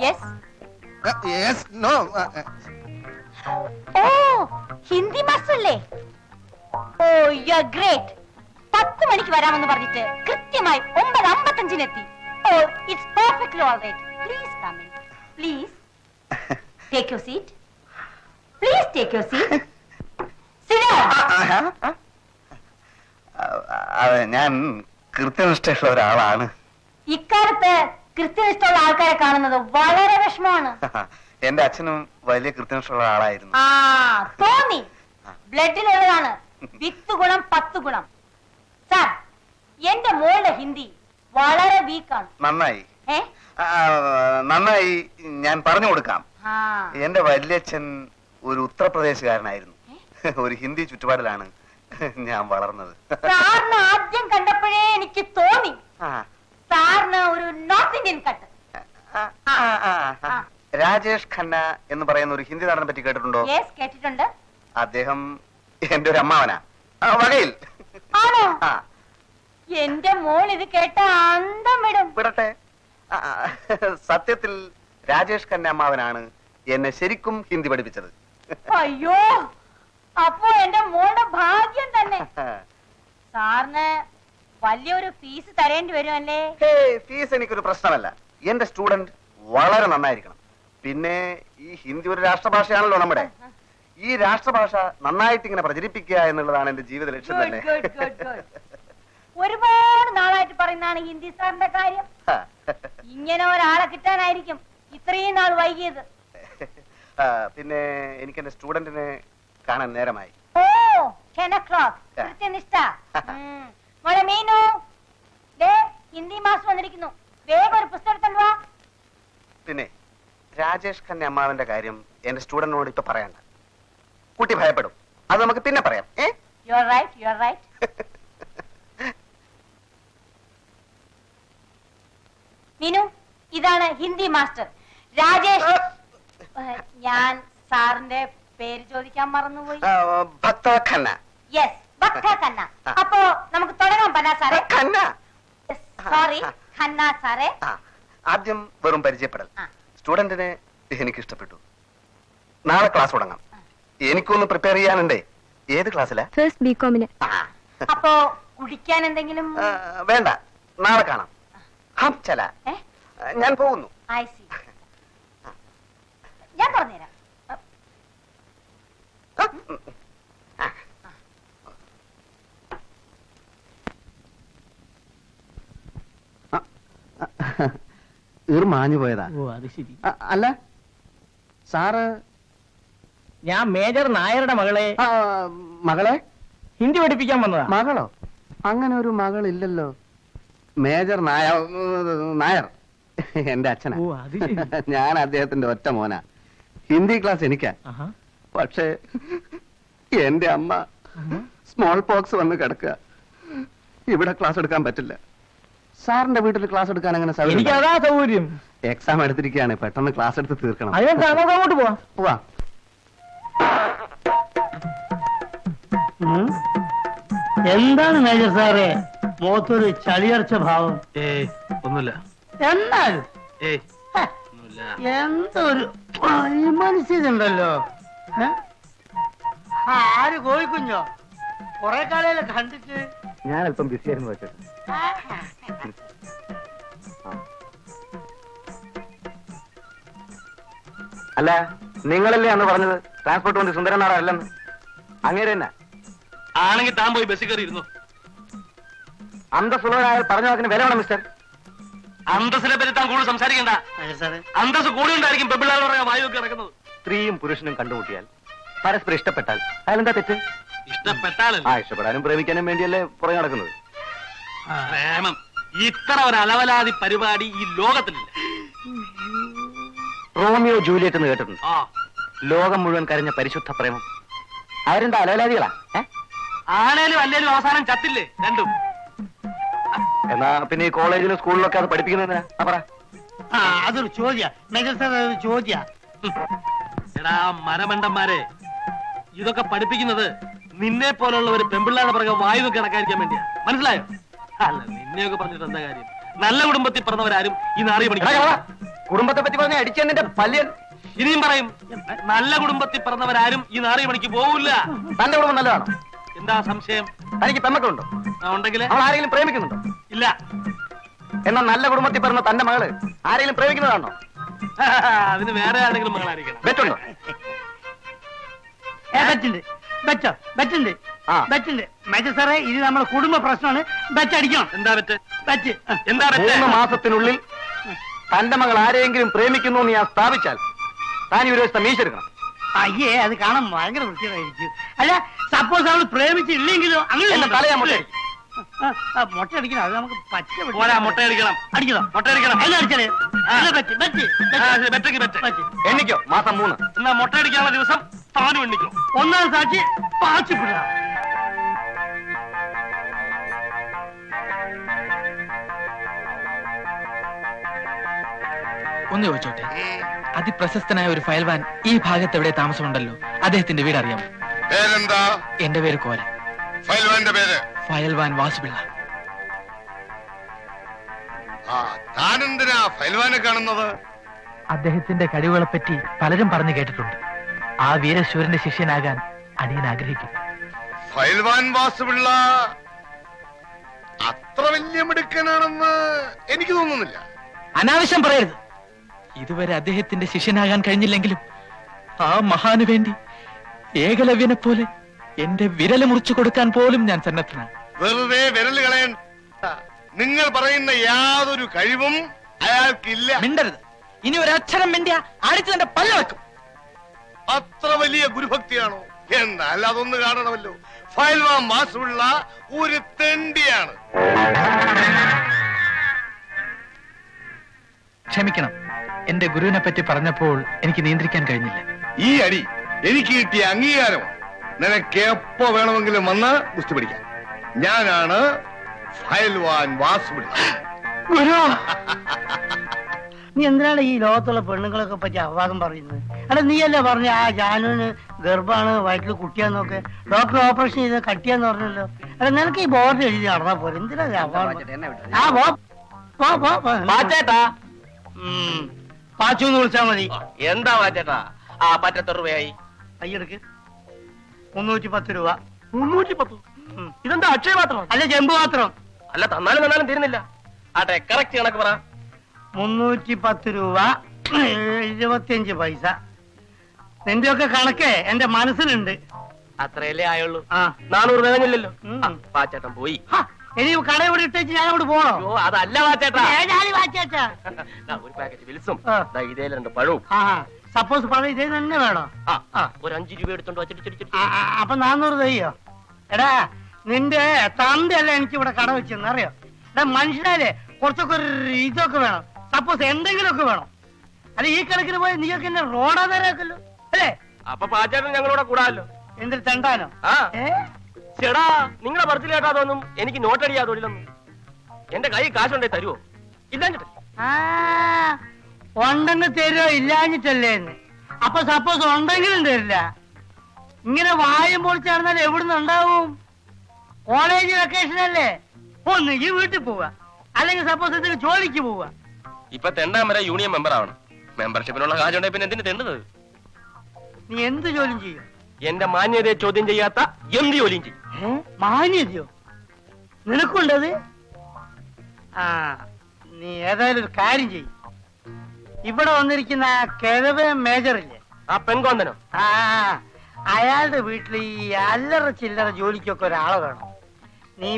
Yes. Yes. No. Oh, Hindi മാസ്റ്ററല്ലേ? Oh, you're great. 10 മണിക്ക് വരാമെന്ന് പറഞ്ഞിട്ട് കൃത്യമായി 9:55 എത്തി. Oh, it's perfectly all right. Please come in. Please. Take your seat. Please take your seat. Sit down. ഞാൻ കൃത്യനിഷ്ഠയുള്ള ഒരാളാണ്. ഇക്കാലത്ത് കൃത്യനിഷ്ഠയുള്ള ആൾക്കാരെ കാണുന്നത് വളരെ വിഷമമാണ്. എന്റെ അച്ഛനും വലിയ കൃത്യനിഷ്ഠയുള്ള ആളായിരുന്നു. ആ തോന്നി. ബ്ലഡിലുള്ളതാണ്. 10 ഗുണം 10 ഗുണം. സാർ, എന്റെ മോളുടെ ഹിന്ദി വളരെ വീക്കാണ്. നന്നായി. നന്നായി, ഞാൻ പറഞ്ഞു കൊടുക്കാം. എന്റെ വല്യച്ഛൻ ഒരു ഉത്തർപ്രദേശുകാരനായിരുന്നു. ഒരു ഹിന്ദി ചുറ്റുപാടിലാണ് ഞാൻ വളർന്നത്. സാറിന് ആദ്യം കണ്ടപ്പോഴേ എനിക്ക് തോന്നി സാറിന് ഒരു north Indian cut. Rajesh Khanna എന്ന് പറയുന്ന ഒരു ഹിന്ദി നടനെ പറ്റി കേട്ടിട്ടുണ്ടോ? കേട്ടിട്ടുണ്ട്. അദ്ദേഹം എന്റെ ഒരു അമ്മാവനാ വകയിൽ. ആണോ? എന്റെ മോൾ ഇത് കേട്ട അന്തം വിടും. വിടട്ടെ. സത്യത്തിൽ രാജേഷ് ഖന്ന അമ്മാവനാണ് എന്നെ ശരിക്കും ഹിന്ദി പഠിപ്പിച്ചത്. അയ്യോ, അപ്പോ എന്റെ മോളുടെ ഭാഗ്യം തന്നെ. സാറിന് വലിയൊരു ഫീസ് തരേണ്ടി വരുമല്ലേ? ഫീസ് എനിക്കൊരു പ്രശ്നമല്ല. എന്റെ സ്റ്റുഡന്റ് വളരെ നന്നായിരിക്കണം. പിന്നെ ഈ ഹിന്ദി ഒരു രാഷ്ട്രഭാഷയാണല്ലോ നമ്മുടെ. ഈ രാഷ്ട്രഭാഷ നന്നായിട്ട് ഇങ്ങനെ പ്രചരിപ്പിക്കുക എന്നുള്ളതാണ് എന്റെ ജീവിത ലക്ഷ്യം തന്നെ. ഒരുപാട് നാളായിട്ട് പറയുന്നതാണ് ഹിന്ദി സാറിന്റെ കാര്യം. ഇങ്ങനെ ഒരാളെ കിട്ടാനായിരിക്കും ഇത്രയും നാൾ വൈകിയത്. പിന്നെ എനിക്ക് എന്റെ സ്റ്റുഡന്റിനെ കാണാൻ നേരമായി. ഓ, 10 o'clock. കൃത്യനിഷ്ഠ. മോളെ മീനു, ഹിന്ദി മാസ്റ്റർ വന്നിരിക്കുന്നു. വേഗം ഒരു പുസ്തകം വാ. പിന്നെ രാജേഷ് ഖന്ന അമ്മാവന്റെ കാര്യം എന്റെ സ്റ്റുഡന്റിനോട് ഇപ്പൊ പറയണ്ട. കുട്ടി ഭയപ്പെടും. അത് നമുക്ക് പിന്നെ പറയാം. You are right, you are right. Meenu, ഇതാണ് ഹിന്ദി മാസ്റ്റർ രാജേഷ്. ഞാൻ സാറിന്റെ പേര് ചോദിക്കാൻ മറന്നുപോയി. ഭക്ത ഖന്ന. യെസ്, ഭക്ത ഖന്ന. അപ്പോ നമുക്ക് തുടങ്ങാം പന്ന സാറേ. ഖന്ന. സോറി, ഖന്ന സാറേ. ആദ്യം വെറും പരിചയപ്പെടൽ. സ്റ്റുഡന്റിനെ എനിക്ക് ഇഷ്ടപ്പെട്ടു. നാളെ ക്ലാസ് തുടങ്ങാം. എനിക്കൊന്ന് പ്രിപ്പയർ ചെയ്യാനുണ്ടേ. ഏത് ക്ലാസ്സിലാ? ഫസ്റ്റ് ബികോമിന്. അപ്പോ കുടിക്കാൻ എന്തെങ്കിലും? വേണ്ട, നാളെ കാണാം. ഞാൻ പോകുന്നു. ഞാൻ പറഞ്ഞുതരാം. മാഞ്ഞു പോയതാ. ഓ, അത് ശരി. അല്ല സാറ്, ഞാൻ മേജർ നായരുടെ മകളെ മകളെ ഹിന്ദി പഠിപ്പിക്കാൻ വന്നതാ. മകളോ? അങ്ങനെ ഒരു മകളില്ലല്ലോ. മേജർ നായർ എന്റെ അച്ഛനാ. ഓ, അത് ശരി. ഞാൻ അദ്ദേഹത്തിന്റെ ഒറ്റ മോനാ. ഹിന്ദി ക്ലാസ് എനിക്കാ. പക്ഷേ എന്റെ അമ്മ സ്മോൾ പോക്സ് വന്ന് കിടക്കുക. ഇവിടെ ക്ലാസ് എടുക്കാൻ പറ്റില്ല. സാറിന്റെ വീട്ടിൽ ക്ലാസ് എടുക്കാൻ അങ്ങനെ എനിക്ക് അതാ സൗകര്യം. എക്സാം എടുത്തിരിക്കുകയാണ്. പെട്ടെന്ന് ക്ലാസ് എടുത്ത് തീർക്കണം. അങ്ങോട്ട് പോവാ. എന്താണ് മേജർ സാറേ മുഖത്തൊരു ചളിയർച്ച ഭാവം? ഒന്നുമില്ല. എന്നാൽ എന്തൊരു മനസ്സിലുണ്ടല്ലോ. ആര് കോഴിക്കുഞ്ഞോ? കൊറേ കാലയിലെ കണ്ടിട്ട്. ഞാൻ അല്പം ബിസിയായിരുന്നു വെച്ചിട്ട്. അല്ല, നിങ്ങളല്ലേ അന്ന് പറഞ്ഞത് ട്രാൻസ്പോർട്ട് മന്ത്രി സുന്ദരൻ നാടാ അല്ലെന്ന്? അങ്ങേര് തന്നെ ആണെങ്കിൽ താൻ പോയി ബസ് കയറി ഇരുന്നു. അന്തസ്സുള്ളവരായ പറഞ്ഞ വാക്കിന് വില വേണം മിസ്റ്റർ. അന്തസ്സിനെ പറ്റി താൻ കൂടുതൽ സംസാരിക്കണ്ട. അന്തസ് കൂടുതലുണ്ടായിരിക്കും പെമ്പിള്ളാർ പറയാൻ വായുവൊക്കെ നടക്കുന്നത്. സ്ത്രീയും പുരുഷനും കണ്ടുമുട്ടിയാൽ പരസ്പരം ഇഷ്ടപ്പെട്ടാൽ അതിലെന്താ തെറ്റ്? ഇഷ്ടപ്പെട്ടാലല്ല, ഇഷ്ടപ്പെടാനും പ്രേമിക്കാനും വേണ്ടിയല്ലേ പുറകെ നടക്കുന്നത്. പ്രേമം ഇത്ര ഒരു അലവലാതി പരിപാടി ഈ ലോകത്തിലില്ല. റോമിയോ ജൂലിയറ്റ് എന്ന് കേട്ടിട്ടുണ്ട്. ലോകം മുഴുവൻ കരഞ്ഞ പരിശുദ്ധ പ്രേമം. അവരെന്താ അലവലാദികളാ? ആണേലും അല്ലേലും അവസാനം ചത്തില്ലേ രണ്ടും. എന്നാ പിന്നെ ഈ കോളേജിലും സ്കൂളിലൊക്കെ അത് പഠിപ്പിക്കുന്നതിനാ? പറ. അതൊരു ചോദ്യ മേജർ സാർ, അതൊരു ചോദ്യ. എടാ മരമണ്ടന്മാരെ, ഇതൊക്കെ പഠിപ്പിക്കുന്നത് നിന്നെ പോലുള്ള ഒരു പെമ്പിള്ളാരുടെ പുറകെ വായു കിടക്കാതിരിക്കാൻ വേണ്ടിയാ. മനസ്സിലായോ? അല്ല, നിന്നെയൊക്കെ പറഞ്ഞിട്ട് എന്താ കാര്യം? നല്ല കുടുംബത്തിൽ പിറന്നവരാരും ഈ നാറിയ പഠിക്കും. കുടുംബത്തെ പറ്റി പറഞ്ഞ അടിച്ചെന്നിന്റെ പല്യൻ. ഇനിയും പറയും, നല്ല കുടുംബത്തിൽ പിറന്നവരാരും ഈ നാറിയ പണിക്ക് പോവില്ല. തന്റെ കുടുംബം നല്ലതാണോ? എന്താ സംശയം? തനിക്ക് പെമ്മക്കളുണ്ടോ? ഉണ്ടെങ്കില് അവൾ ആരെങ്കിലും പ്രേമിക്കുന്നുണ്ടോ? ഇല്ല. എന്നാൽ നല്ല കുടുംബത്തിൽ പറഞ്ഞ തന്റെ മകള് ആരെങ്കിലും പ്രേമിക്കുന്നതാണോ? അതിന് വേറെ ആരെങ്കിലും മകളായിരിക്കണം. ബെറ്റുണ്ടോ? ബെറ്റുണ്ട്, ബെറ്റോ, ബെറ്റുണ്ട്, ആ. ബെറ്റുണ്ട്. മറ്റേ സാറേ, ഇത് നമ്മുടെ കുടുംബ പ്രശ്നമാണ്. ബെറ്റ് അടിക്കണം. എന്താ പറ്റ്? ബെറ്റ്. എന്താ പറ്റ്? 3 മാസത്തിനുള്ളിൽ തന്റെ മകൾ ആരെങ്കിലും പ്രേമിക്കുന്നു എന്ന് ഞാൻ സ്ഥാപിച്ചാൽ താൻ ഈ ഒരു ദിവസത്തെ മീശെടുക്കണം. അയ്യേ, അത് കാണാൻ ഭയങ്കര വൃത്തിയായിരിക്കും. അല്ല, സപ്പോസ് അവൾ പ്രേമിച്ചില്ലെങ്കിലോ? എന്നെ തലയാ മുട്ട മുട്ട അടിക്കണം. അത് നമുക്ക് പച്ച പോരാ, മുട്ടയടിക്കണം. അടിക്കണോ? മുട്ടയടിക്കണം. എല്ലാം അടിച്ചാലേ. ബെറ്റ്, ബെറ്റ്, ബെറ്റക്ക് ബെറ്റ്. ബെറ്റ്. എണ്ണിക്കോ, മാസം 3. എന്നാ മുട്ടയടിക്കാനുള്ള ദിവസം താനും എണ്ണിക്കും. ഒന്നാം സാക്ഷി പാച്ചിപ്പിട. ഒന്ന് ചോദിച്ചോട്ടെ, അതിപ്രശസ്തനായ ഒരു ഫയൽവാൻ ഈ ഭാഗത്ത് എവിടെ താമസമുണ്ടല്ലോ, അദ്ദേഹത്തിന്റെ വീട് അറിയാമോ? പേരെന്താ? എന്റെ പേര് കോല. ഫൈൽവാന്റെ പേര്? ഫയൽവാൻ വാസുപിള്ള. ആ, താനെന്തിനാ ഫൈൽവാനെ കാണുന്നത്? അദ്ദേഹത്തിന്റെ കഴിവുകളെ പറ്റി പലരും പറഞ്ഞു കേട്ടിട്ടുണ്ട്. ആ വീരശൂരന്റെ ശിഷ്യനാകാൻ അടിയൻ ആഗ്രഹിക്കുന്നു. ഫൈൽവാൻ വാസുപിള്ള അത്ര വലിയ മിടുക്കനാണെന്ന് എനിക്ക് തോന്നുന്നില്ല. അനാവശ്യം പറയരുത്. ഇതുവരെ അദ്ദേഹത്തിന്റെ ശിഷ്യനാകാൻ കഴിഞ്ഞില്ലെങ്കിലും ആ മഹാന് വേണ്ടി ഏകലവ്യനെ പോലെ എന്റെ വിരല് മുറിച്ചു കൊടുക്കാൻ പോലും ഞാൻ സന്നദ്ധനാണ്. വെറുതെ വിരൽ കളയണ്ട. നിങ്ങൾ പറയുന്ന യാതൊരു കഴിവും അയാൾക്കില്ല. മിണ്ടരുത്. ഇനി ഒരു അക്ഷരം മിണ്ടിയ അടിച്ചു തന്റെ പല്ല വെക്കും. അത്ര വലിയ ഗുരുഭക്തിയാണോ? എന്നാൽ അതൊന്ന് കാണണമല്ലോ. ഫൈൽവാൻ വാസുപിള്ള ഒരു തെണ്ടിയാണ്. ക്ഷമിക്കണം, എന്റെ ഗുരുവിനെ പറ്റി പറഞ്ഞപ്പോൾ എനിക്ക് നിയന്ത്രിക്കാൻ കഴിഞ്ഞില്ല. ഈ അടി എനിക്ക് കിട്ടിയ അംഗീകാരമാണ്. നിനക്ക് എപ്പോ വേണമെങ്കിലും വന്ന് ഗുസ്തി പിടിക്കാം. ഞാനാണ് ഫൈൽവാൻ വാസുപിള്ള. ഗുരു, നീ എന്തിനാണ് ഈ ലോകത്തുള്ള പെണ്ണുങ്ങളൊക്കെ പറ്റി അപവാദം പറയുന്നത്? അല്ല, നീയല്ലേ പറഞ്ഞ ആ ജാനുവിന് ഗർഭാണ്, വയറ്റിൽ കുട്ടിയാന്നൊക്കെ. ഡോക്ടർ ഓപ്പറേഷൻ ചെയ്ത് കട്ടിയാന്ന് പറഞ്ഞല്ലോ. അല്ല, നിനക്ക് ഈ ബോർഡ് എഴുതി നടന്നാ പോലെ. എന്തിനാ ഇത് അപവാദം? ആ, പാച്ചേട്ടാ, പാച്ചു എന്ന് വിളിച്ചാ മതി. എന്താ പാച്ചേട്ടാ? ആ, പറ്റെത്ര രൂപയായി? കയ്യെടുക്ക്. 310 രൂപ. 310? ഇതെന്താ അക്ഷയ മാത്രം? അല്ല, ചെമ്പ് മാത്രം. അല്ല, തന്നാലും തീരുന്നില്ല. ആട്ടെ, കറക്റ്റ് കണക്ക് പറ. 310 രൂപ 25 പൈസ. നിന്റെയൊക്കെ കണക്ക് എന്റെ മനസ്സിലുണ്ട്. അത്രയല്ലേ ആയുള്ളൂ. ആ, 400 തികഞ്ഞില്ലല്ലോ. ഉം. പാച്ചേട്ടൻ പോയി. ഹ, ഇനി കട ഇവിടെ ഇട്ടേച്ച് ഞാൻ അവിടെ പോണോ? ഓ, അതല്ല പാച്ചേട്ടാ. ഏതായാലും വാച്ചാച്ചാ. ഒരു പാക്കറ്റ് വിൽസും ആ. ഇതേ 2 പഴവും. ആ, സപ്പോസ് പഴം ഇതേ തന്നെ വേണോ? ഒരു 5 രൂപ എടുത്തോണ്ട് വച്ചിട്ട് അപ്പൊ 400 തയ്യോ? എടാ, നിന്റെ തന്തയല്ല എനിക്ക് ഇവിടെ കട വെച്ചെന്ന് അറിയോ? എടാ, മനുഷ്യനാലേ കുറച്ചൊക്കെ ഒരു ഇതൊക്കെ വേണം. സപ്പോസ് എന്തെങ്കിലുമൊക്കെ വേണം. അല്ല, ഈ കണക്കിന് പോയി നീയൊക്കെ എന്നെ റോഡാധാരാക്കല്ലോ അല്ലേ? അപ്പൊ പാച്ചേട്ടൻ ഞങ്ങളോടെ കൂടാമല്ലോ. എന്തൊരു തെണ്ടാനോ? ആ. ഏ? ചേടാ, നിങ്ങളെ പറച്ചിൽ കേട്ടാതൊന്നും എനിക്ക് നോട്ടടിയാ തൊഴിലൊന്നും. എന്റെ കൈ കാശുണ്ടേ തരുവോ? ഇല്ലാഞ്ഞിട്ട്. ആ, ഉണ്ടെന്ന് തരുമോ ഇല്ലാഞ്ഞിട്ടല്ലേ എന്ന്. അപ്പൊ സപ്പോസ് ഉണ്ടെങ്കിലും തരില്ല. ഇങ്ങനെ വായും പൊളിച്ചാർന്നാൽ എവിടുന്ന് ഉണ്ടാവും? കോളേജ് വെക്കേഷൻ അല്ലേ? ഒന്നുകിൽ വീട്ടിൽ പോവുക, അല്ലെങ്കിൽ സപ്പോസ് ഇതിന് ജോലിക്ക് പോവുക. ഇപ്പൊ തെണ്ടാൻ വരെ യൂണിയൻ മെമ്പർ ആവണം. മെമ്പർഷിപ്പിനുള്ള കാശുണ്ടെ പിന്നെ എന്തിനു തെണ്ടുന്നത്? നീ എന്ത് ജോലിയും ചെയ്യും? എന്റെ മാന്യതയെ ചോദ്യം ചെയ്യാത്ത എന്ത് ജോലിയും ചെയ്യും. മാന്യതയോ? നിനക്കുണ്ടത്? ആ, നീ ഏതായാലും ഒരു കാര്യം ചെയ്യും. ഇവിടെ വന്നിരിക്കുന്ന ആ കിഴവേ മേജറില്ലേ, ആ പെൺകോന്തനോ? ആ, അയാളുടെ വീട്ടിൽ ഈ അല്ലറ ചില്ലറ ജോലിക്കൊക്കെ ഒരാളെ വേണം. നീ